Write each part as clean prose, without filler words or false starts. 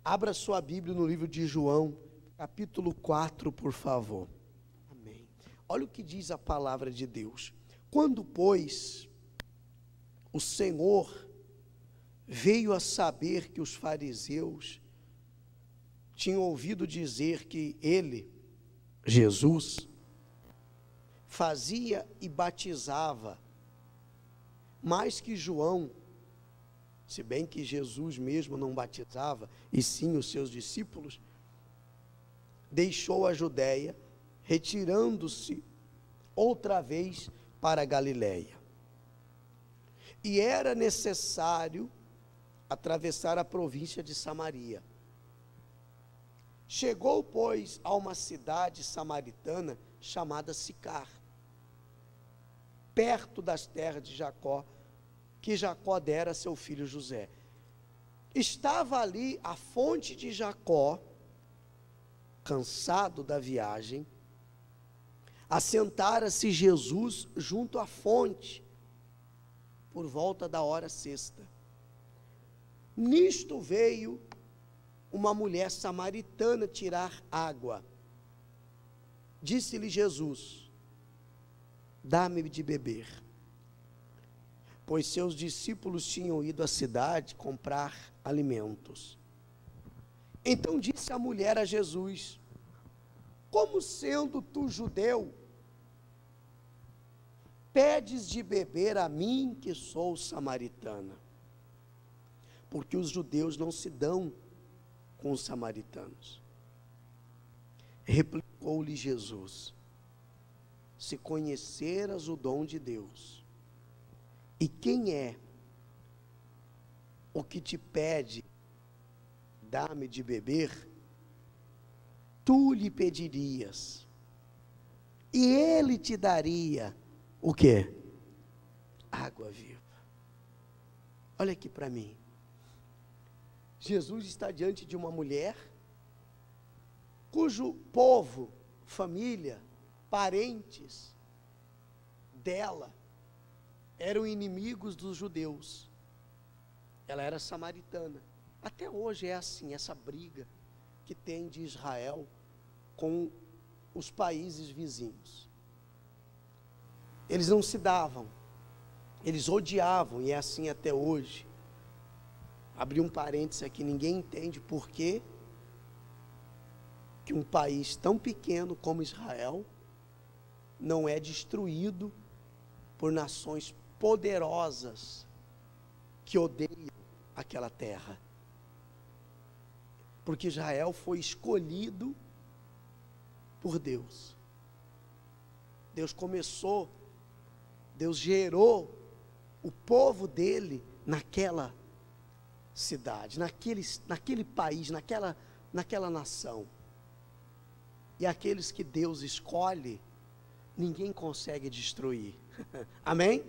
Abra sua Bíblia no livro de João, capítulo 4, por favor. Amém. Olha o que diz a palavra de Deus. Quando, pois, o Senhor veio a saber que os fariseus tinham ouvido dizer que ele, Jesus, fazia e batizava mais que João, se bem que Jesus mesmo não batizava, e sim os seus discípulos, deixou a Judéia, retirando-se outra vez para a Galiléia. E era necessário atravessar a província de Samaria. Chegou, pois, a uma cidade samaritana chamada Sicar, perto das terras de Jacó, que Jacó dera a seu filho José. Estava ali a fonte de Jacó. Cansado da viagem, assentara-se Jesus junto à fonte, por volta da hora sexta. Nisto veio uma mulher samaritana tirar água. Disse-lhe Jesus: dá-me de beber. Pois seus discípulos tinham ido à cidade comprar alimentos. Então disse a mulher a Jesus: como sendo tu judeu, pedes de beber a mim que sou samaritana? Porque os judeus não se dão com os samaritanos. Replicou-lhe Jesus: se conheceras o dom de Deus, e quem é o que te pede, dá-me de beber, tu lhe pedirias, e ele te daria o quê? Água viva. Olha aqui para mim. Jesus está diante de uma mulher cujo povo, família, parentes dela eram inimigos dos judeus. Ela era samaritana. Até hoje é assim, essa briga que tem de Israel com os países vizinhos. Eles não se davam, eles odiavam, e é assim até hoje. Abri um parênteses aqui, ninguém entende por que um país tão pequeno como Israel não é destruído por nações poderosas que odeiam aquela terra. Porque Israel foi escolhido por Deus. Deus gerou o povo dele naquela cidade, naquele país, naquela nação. E aqueles que Deus escolhe, ninguém consegue destruir. Amém?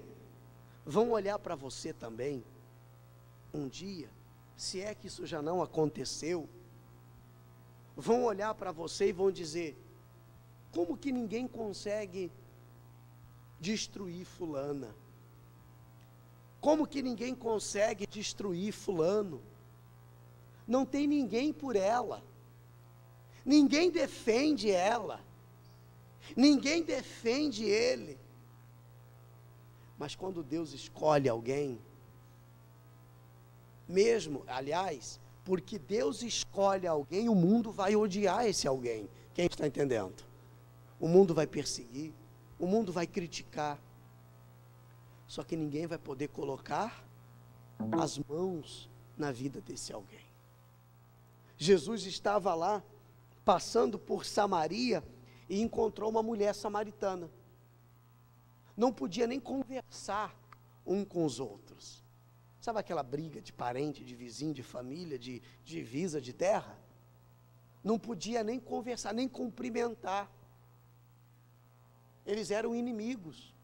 Vão olhar para você também, um dia, se é que isso já não aconteceu, vão olhar para você e vão dizer: como que ninguém consegue destruir fulana? Como que ninguém consegue destruir fulano? Não tem ninguém por ela, ninguém defende ela, ninguém defende ele. Mas quando Deus escolhe alguém, mesmo, aliás, porque Deus escolhe alguém, o mundo vai odiar esse alguém. Quem está entendendo? O mundo vai perseguir, o mundo vai criticar. Só que ninguém vai poder colocar as mãos na vida desse alguém. Jesus estava lá, passando por Samaria, e encontrou uma mulher samaritana. Não podia nem conversar um com os outros. Sabe aquela briga de parente, de vizinho, de família, de divisa de terra? Não podia nem conversar, nem cumprimentar. Eles eram inimigos.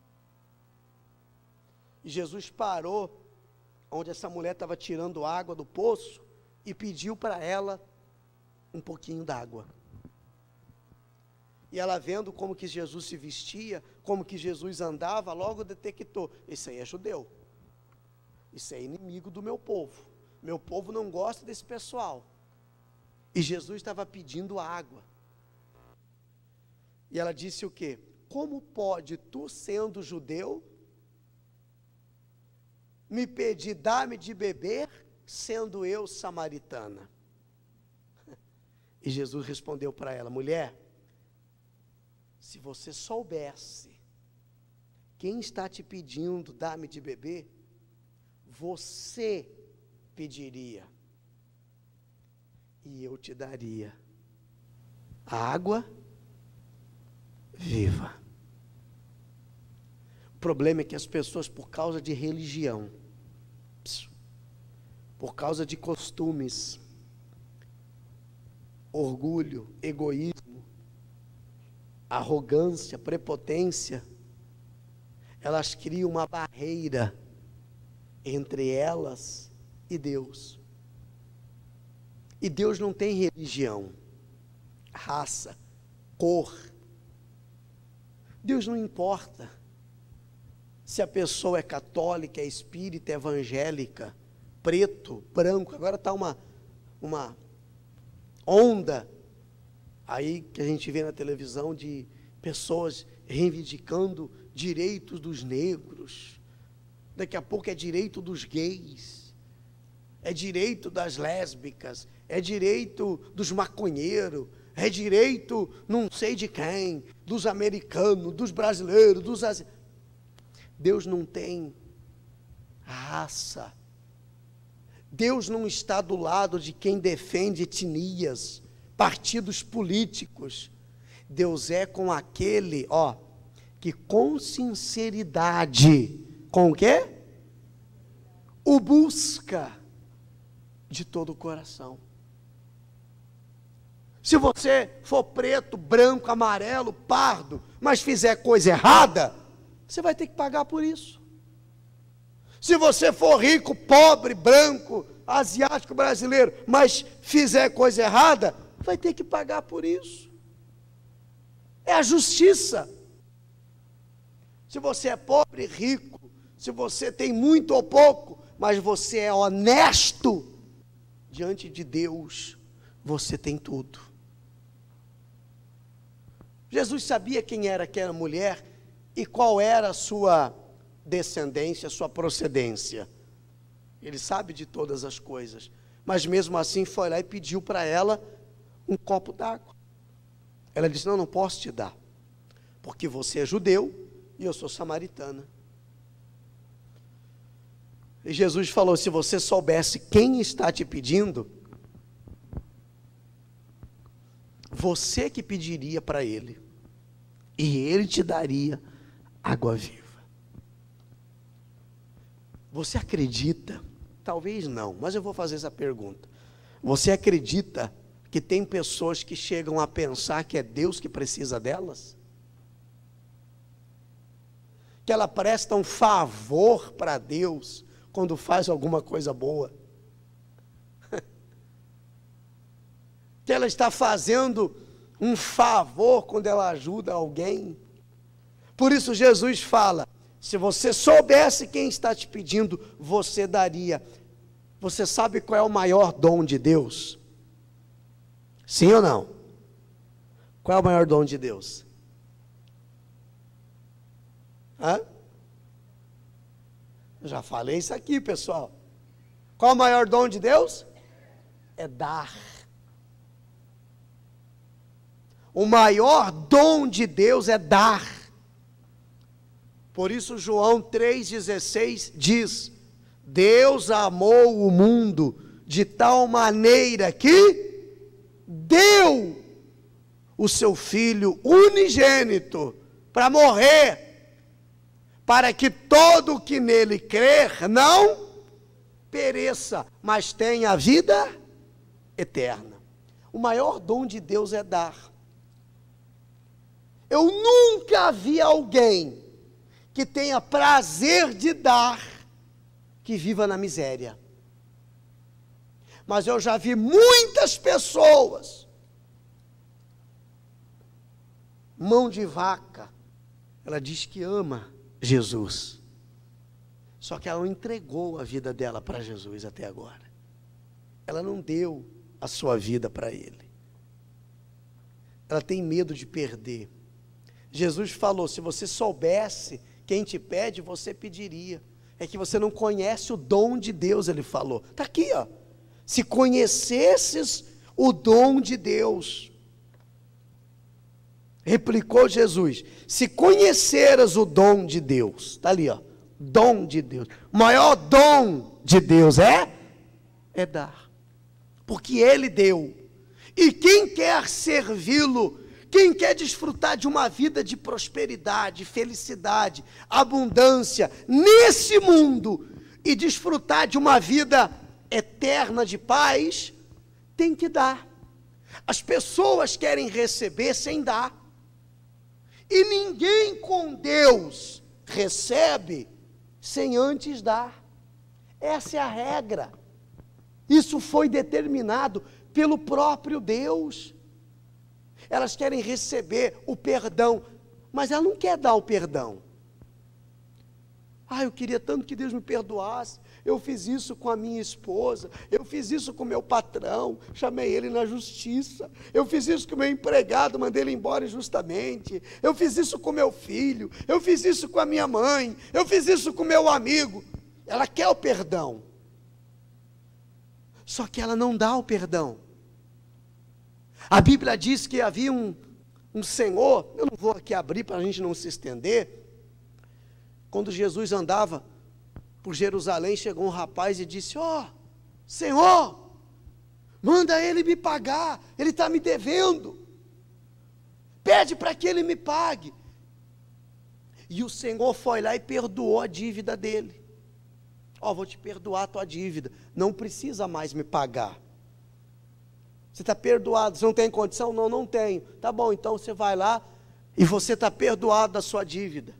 E Jesus parou onde essa mulher estava tirando água do poço e pediu para ela um pouquinho d'água. E ela, vendo como que Jesus se vestia, como que Jesus andava, logo detectou: esse aí é judeu, isso é inimigo do meu povo não gosta desse pessoal. E Jesus estava pedindo água. E ela disse o quê? Como pode tu, sendo judeu, me pedir, dá-me de beber, sendo eu samaritana? E Jesus respondeu para ela: mulher, se você soubesse quem está te pedindo, dá-me de beber, você pediria, e eu te daria a água viva. O problema é que as pessoas, por causa de religião, por causa de costumes, orgulho, egoísmo, arrogância, prepotência, elas criam uma barreira entre elas e Deus. E Deus não tem religião, raça, cor. Deus não importa se a pessoa é católica, é espírita, é evangélica, preto, branco. Agora está uma onda aí que a gente vê na televisão de pessoas reivindicando direitos dos negros. Daqui a pouco é direito dos gays, é direito das lésbicas, é direito dos maconheiros, é direito não sei de quem, dos americanos, dos brasileiros, dos asiáticos. Deus não tem raça. Deus não está do lado de quem defende etnias, partidos políticos. Deus é com aquele, que com sinceridade, com o quê? O busca de todo o coração. Se você for preto, branco, amarelo, pardo, mas fizer coisa errada, você vai ter que pagar por isso. Se você for rico, pobre, branco, asiático, brasileiro, mas fizer coisa errada, vai ter que pagar por isso. É a justiça. Se você é pobre, rico, se você tem muito ou pouco, mas você é honesto diante de Deus, você tem tudo. Jesus sabia quem era aquela mulher e qual era a sua descendência, a sua procedência. Ele sabe de todas as coisas, mas mesmo assim foi lá e pediu para ela um copo d'água. Ela disse: não posso te dar, porque você é judeu e eu sou samaritana. E Jesus falou: se você soubesse quem está te pedindo, você que pediria para ele, e ele te daria água viva. Você acredita? Talvez não, mas eu vou fazer essa pergunta. Você acredita que tem pessoas que chegam a pensar que é Deus que precisa delas? Que ela presta um favor para Deus quando faz alguma coisa boa? Que ela está fazendo um favor quando ela ajuda alguém? Por isso Jesus fala: se você soubesse quem está te pedindo, você daria. Você sabe qual é o maior dom de Deus? Sim ou não? Qual é o maior dom de Deus? Eu já falei isso aqui, pessoal. Qual é o maior dom de Deus? É dar. O maior dom de Deus é dar. Por isso João 3,16 diz: Deus amou o mundo de tal maneira que deu o seu Filho unigênito para morrer, para que todo o que nele crer não pereça, mas tenha a vida eterna. O maior dom de Deus é dar. Eu nunca vi alguém que tenha prazer de dar, que viva na miséria. Mas eu já vi muitas pessoas, mão de vaca, ela diz que ama Jesus, só que ela não entregou a vida dela para Jesus até agora. Ela não deu a sua vida para Ele. Ela tem medo de perder. Jesus falou, se você soubesse quem te pede, você pediria. É que você não conhece o dom de Deus, Ele falou. Está aqui, ó. Se conhecesses o dom de Deus. Replicou Jesus, se conheceras o dom de Deus, está ali, ó, dom de Deus, o maior dom de Deus é dar, porque Ele deu, e quem quer servi-lo, quem quer desfrutar de uma vida de prosperidade, felicidade, abundância, nesse mundo, e desfrutar de uma vida eterna de paz, tem que dar. As pessoas querem receber sem dar, e ninguém com Deus recebe sem antes dar. Essa é a regra. Isso foi determinado pelo próprio Deus. Elas querem receber o perdão, mas ela não quer dar o perdão. Eu queria tanto que Deus me perdoasse. Eu fiz isso com a minha esposa, eu fiz isso com o meu patrão, chamei ele na justiça, eu fiz isso com o meu empregado, mandei ele embora injustamente, eu fiz isso com o meu filho, eu fiz isso com a minha mãe, eu fiz isso com o meu amigo. Ela quer o perdão, só que ela não dá o perdão. A Bíblia diz que havia um senhor, eu não vou aqui abrir para a gente não se estender. Quando Jesus andava por Jerusalém, chegou um rapaz e disse, Senhor, manda ele me pagar, ele está me devendo, pede para que ele me pague. E o Senhor foi lá e perdoou a dívida dele. Vou te perdoar a tua dívida, não precisa mais me pagar. Você está perdoado, você não tem condição? Não, não tenho. Tá bom, então você vai lá e você está perdoado da sua dívida.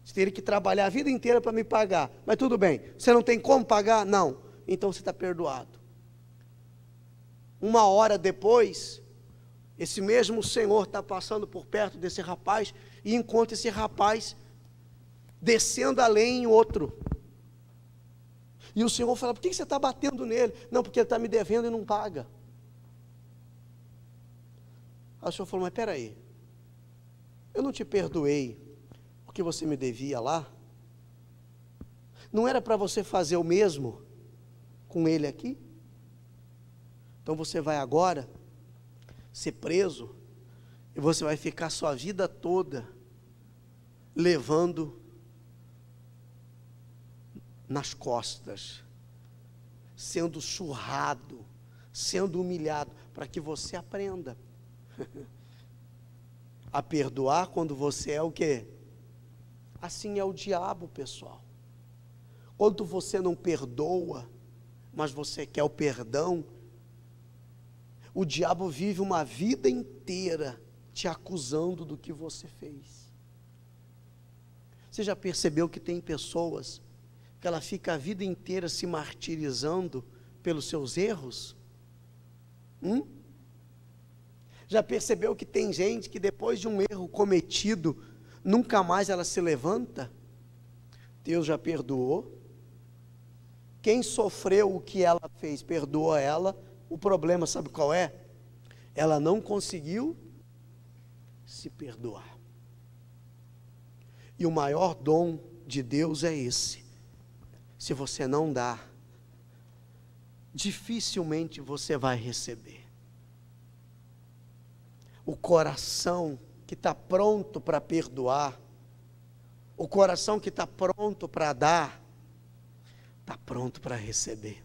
Você teria que trabalhar a vida inteira para me pagar, mas tudo bem, você não tem como pagar? Não, então você está perdoado. Uma hora depois, esse mesmo senhor está passando por perto desse rapaz e encontra esse rapaz descendo além em outro. E o senhor fala, por que você está batendo nele? Não, porque ele está me devendo e não paga. Aí o senhor falou, mas espera aí, eu não te perdoei porque você me devia lá? Não era para você fazer o mesmo com ele aqui? Então você vai agora ser preso e você vai ficar sua vida toda levando nas costas, sendo surrado, sendo humilhado, para que você aprenda a perdoar quando você é o quê? Assim é o diabo, pessoal. Quando você não perdoa, mas você quer o perdão, o diabo vive uma vida inteira te acusando do que você fez. Você já percebeu que tem pessoas que ela fica a vida inteira se martirizando pelos seus erros? Já percebeu que tem gente que depois de um erro cometido, nunca mais ela se levanta? Deus já perdoou. Quem sofreu o que ela fez, perdoa ela. O problema, sabe qual é? Ela não conseguiu se perdoar. E o maior dom de Deus é esse. Se você não dá, dificilmente você vai receber. O coração que está pronto para perdoar, o coração que está pronto para dar, está pronto para receber.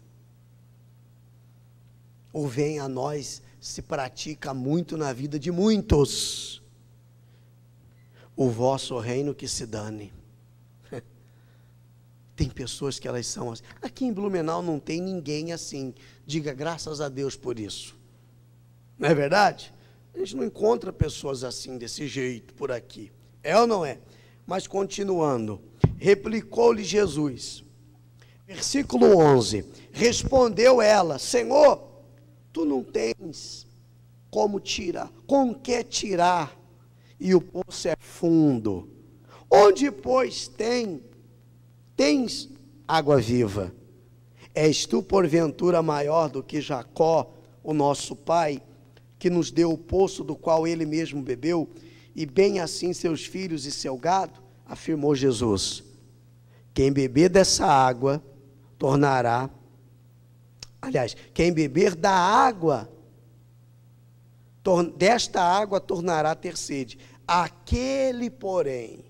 O vem a nós se pratica muito na vida de muitos. O vosso reino que se dane. Tem pessoas que elas são assim. Aqui em Blumenau não tem ninguém assim. Diga graças a Deus por isso. Não é verdade? A gente não encontra pessoas assim, desse jeito, por aqui. É ou não é? Mas continuando. Replicou-lhe Jesus. Versículo 11. Respondeu ela, Senhor, tu não tens como tirar, com que tirar, e o poço é fundo. Onde, pois, tens água viva? És tu, porventura, maior do que Jacó, o nosso Pai, que nos deu o poço do qual ele mesmo bebeu, e bem assim seus filhos e seu gado? Afirmou Jesus: quem beber dessa água tornará, aliás, quem beber da água, desta água tornará a ter sede. Aquele, porém,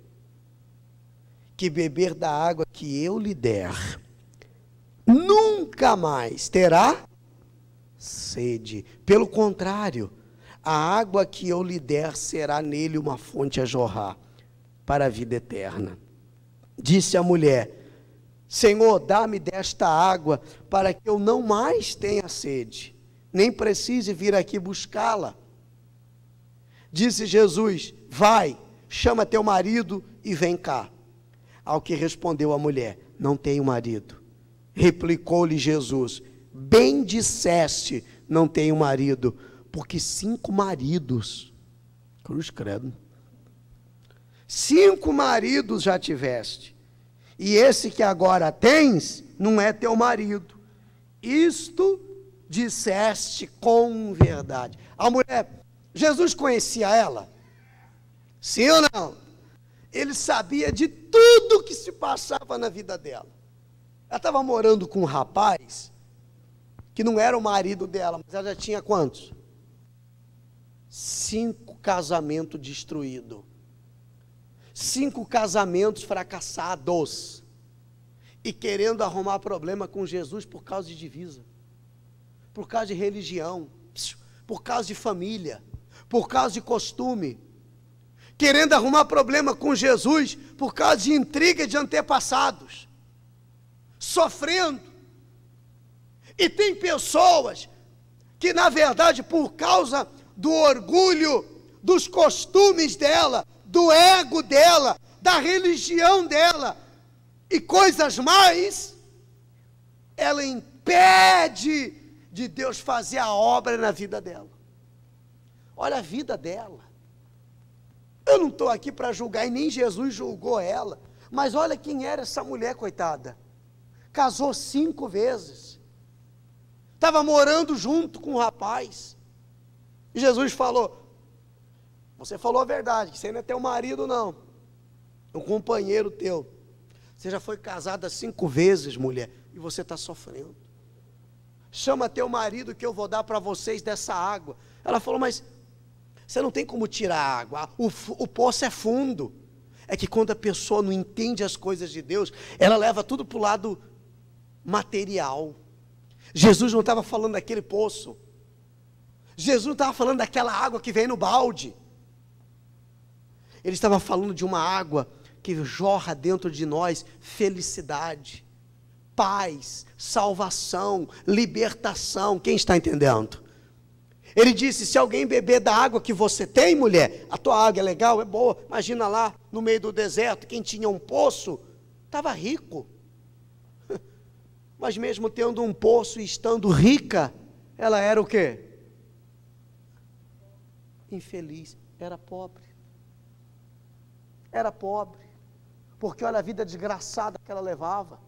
que beber da água que eu lhe der, nunca mais terá sede. Pelo contrário, a água que eu lhe der será nele uma fonte a jorrar para a vida eterna. Disse a mulher: Senhor, dá-me desta água para que eu não mais tenha sede, nem precise vir aqui buscá-la. Disse Jesus: vai, chama teu marido e vem cá. Ao que respondeu a mulher: não tenho marido. Replicou-lhe Jesus: bem disseste, não tenho marido, porque 5 maridos, cruz credo, 5 maridos já tiveste, e esse que agora tens, não é teu marido. Isto disseste com verdade. A mulher, Jesus conhecia ela? Sim ou não? Ele sabia de tudo que se passava na vida dela. Ela estava morando com um rapaz que não era o marido dela, mas ela já tinha quantos? 5 casamentos destruídos. 5 casamentos fracassados. E querendo arrumar problema com Jesus por causa de divisa, por causa de religião, por causa de família, por causa de costume. Querendo arrumar problema com Jesus por causa de intriga de antepassados. Sofrendo. E tem pessoas que, na verdade, por causa do orgulho, dos costumes dela, do ego dela, da religião dela e coisas mais, ela impede de Deus fazer a obra na vida dela. Olha a vida dela. Eu não estou aqui para julgar, e nem Jesus julgou ela, mas olha quem era essa mulher, coitada. Casou 5 vezes, estava morando junto com um rapaz, e Jesus falou: você falou a verdade, que você não é teu marido não, é um companheiro teu. Você já foi casada 5 vezes, mulher, e você está sofrendo. Chama teu marido que eu vou dar para vocês dessa água. Ela falou: mas você não tem como tirar a água, o poço é fundo. É que quando a pessoa não entende as coisas de Deus, ela leva tudo para o lado material. Jesus não estava falando daquele poço. Jesus não estava falando daquela água que vem no balde. Ele estava falando de uma água que jorra dentro de nós felicidade, paz, salvação, libertação. Quem está entendendo? Ele disse: se alguém beber da água que você tem, mulher, a tua água é legal, é boa. Imagina lá no meio do deserto, quem tinha um poço, estava rico. Mas mesmo tendo um poço e estando rica, ela era o quê? Infeliz, era pobre. Era pobre, porque olha a vida desgraçada que ela levava.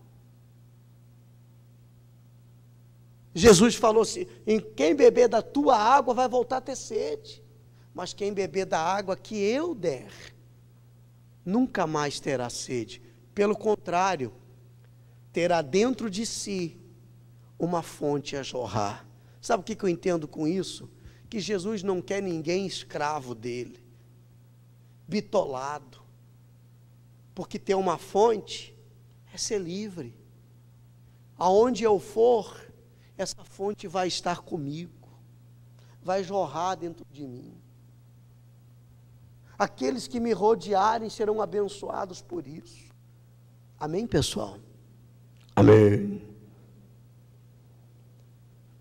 Jesus falou assim: em quem beber da tua água vai voltar a ter sede, mas quem beber da água que eu der, nunca mais terá sede. Pelo contrário, terá dentro de si uma fonte a jorrar. Sabe o que eu entendo com isso? Que Jesus não quer ninguém escravo dele, bitolado, porque ter uma fonte é ser livre. Aonde eu for, essa fonte vai estar comigo, vai jorrar dentro de mim. Aqueles que me rodearem serão abençoados por isso. Amém, pessoal? Amém.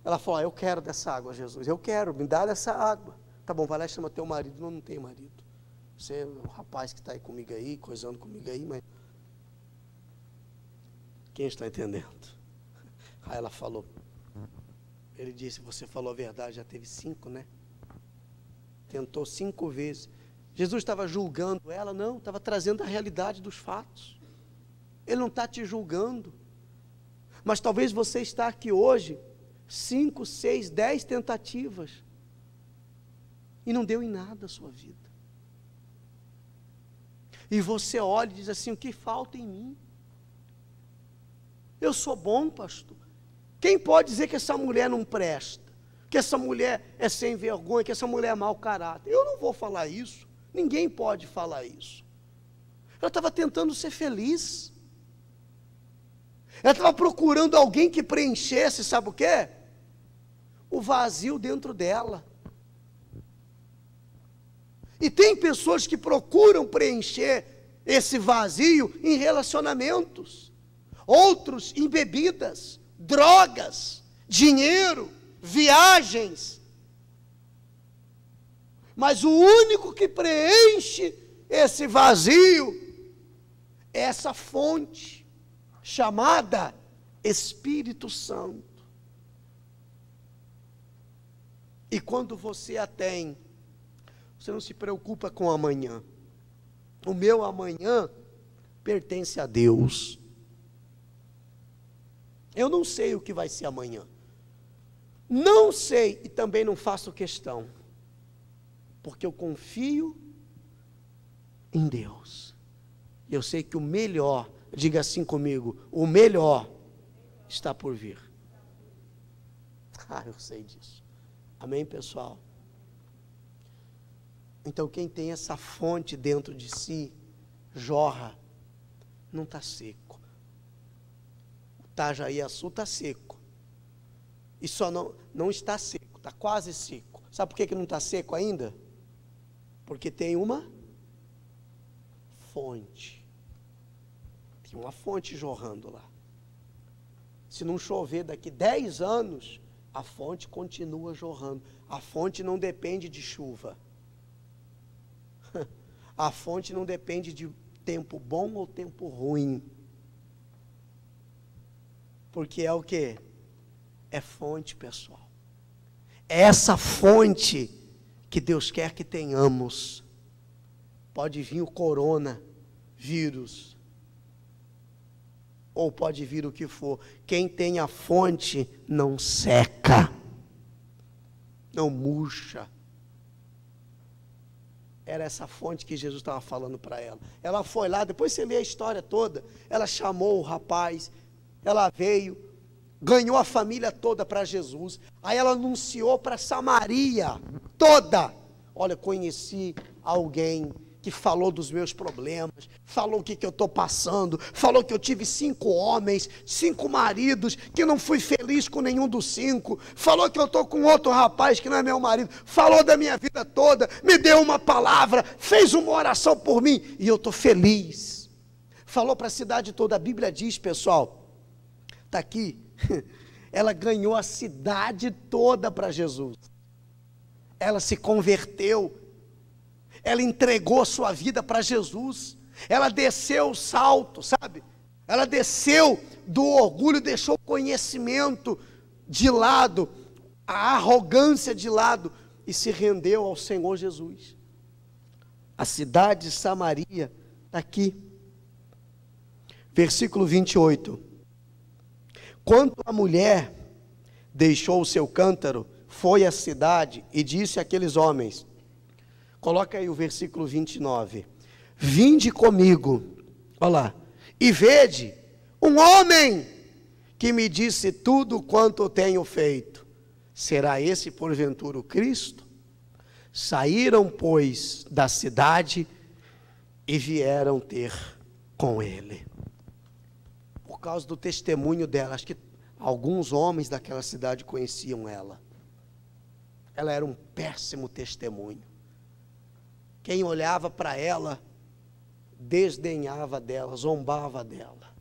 Ela falou: eu quero dessa água, Jesus, eu quero, me dá dessa água. Tá bom, vai lá e chama teu marido. Não, não tem marido. Você é um rapaz que está aí comigo aí, coisando comigo aí, mas... Quem está entendendo? Aí ela falou... Ele disse: você falou a verdade, já teve 5, né? Tentou 5 vezes. Jesus estava julgando ela? Não, estava trazendo a realidade dos fatos. Ele não está te julgando. Mas talvez você está aqui hoje, 5, 6, 10 tentativas. E não deu em nada a sua vida. E você olha e diz assim: o que falta em mim? Eu sou bom, pastor. Quem pode dizer que essa mulher não presta? Que essa mulher é sem vergonha, que essa mulher é mau caráter? Eu não vou falar isso. Ninguém pode falar isso. Ela estava tentando ser feliz. Ela estava procurando alguém que preenchesse, sabe o quê? O vazio dentro dela. E tem pessoas que procuram preencher esse vazio em relacionamentos, outros em bebidas, drogas, dinheiro, viagens. Mas o único que preenche esse vazio é essa fonte chamada Espírito Santo. E quando você a tem, você não se preocupa com amanhã. O meu amanhã pertence a Deus. Eu não sei o que vai ser amanhã. Não sei e também não faço questão. Porque eu confio em Deus. Eu sei que o melhor, diga assim comigo, o melhor está por vir. Eu sei disso. Amém, pessoal? Então, quem tem essa fonte dentro de si, jorra, não está seco. O Tajaiaçu está seco. E só não está seco, está quase seco. Sabe por que não está seco ainda? Porque tem uma fonte. Tem uma fonte jorrando lá. Se não chover daqui 10 anos, a fonte continua jorrando. A fonte não depende de chuva. A fonte não depende de tempo bom ou tempo ruim. Porque é o quê? É fonte, pessoal. É essa fonte que Deus quer que tenhamos. Pode vir o coronavírus, ou pode vir o que for. Quem tem a fonte não seca, não murcha. Era essa fonte que Jesus estava falando para ela. Ela foi lá, depois você lê a história toda, ela chamou o rapaz, ela veio, ganhou a família toda para Jesus, aí ela anunciou para Samaria toda: olha, conheci alguém que falou dos meus problemas, falou o que eu estou passando, falou que eu tive 5 homens, 5 maridos, que não fui feliz com nenhum dos 5, falou que eu estou com outro rapaz que não é meu marido, falou da minha vida toda, me deu uma palavra, fez uma oração por mim, e eu estou feliz. Falou para a cidade toda. A Bíblia diz, pessoal, está aqui, ela ganhou a cidade toda para Jesus, ela se converteu, ela entregou a sua vida para Jesus, ela desceu o salto, sabe? Ela desceu do orgulho, deixou o conhecimento de lado, a arrogância de lado, e se rendeu ao Senhor Jesus. A cidade de Samaria está aqui, versículo 28. Quando a mulher deixou o seu cântaro, foi à cidade e disse àqueles homens, coloca aí o versículo 29. Vinde comigo, olha lá, e vede um homem que me disse tudo quanto tenho feito. Será esse porventura o Cristo? Saíram, pois, da cidade e vieram ter com ele. Por causa do testemunho dela, acho que alguns homens daquela cidade conheciam ela. Ela era um péssimo testemunho. Quem olhava para ela, desdenhava dela, zombava dela.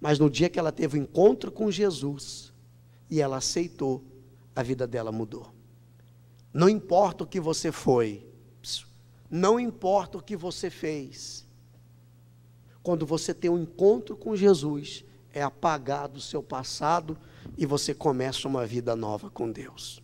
Mas no dia que ela teve o encontro com Jesus, e ela aceitou, a vida dela mudou. Não importa o que você foi, não importa o que você fez, quando você tem um encontro com Jesus, é apagado o seu passado, e você começa uma vida nova com Deus.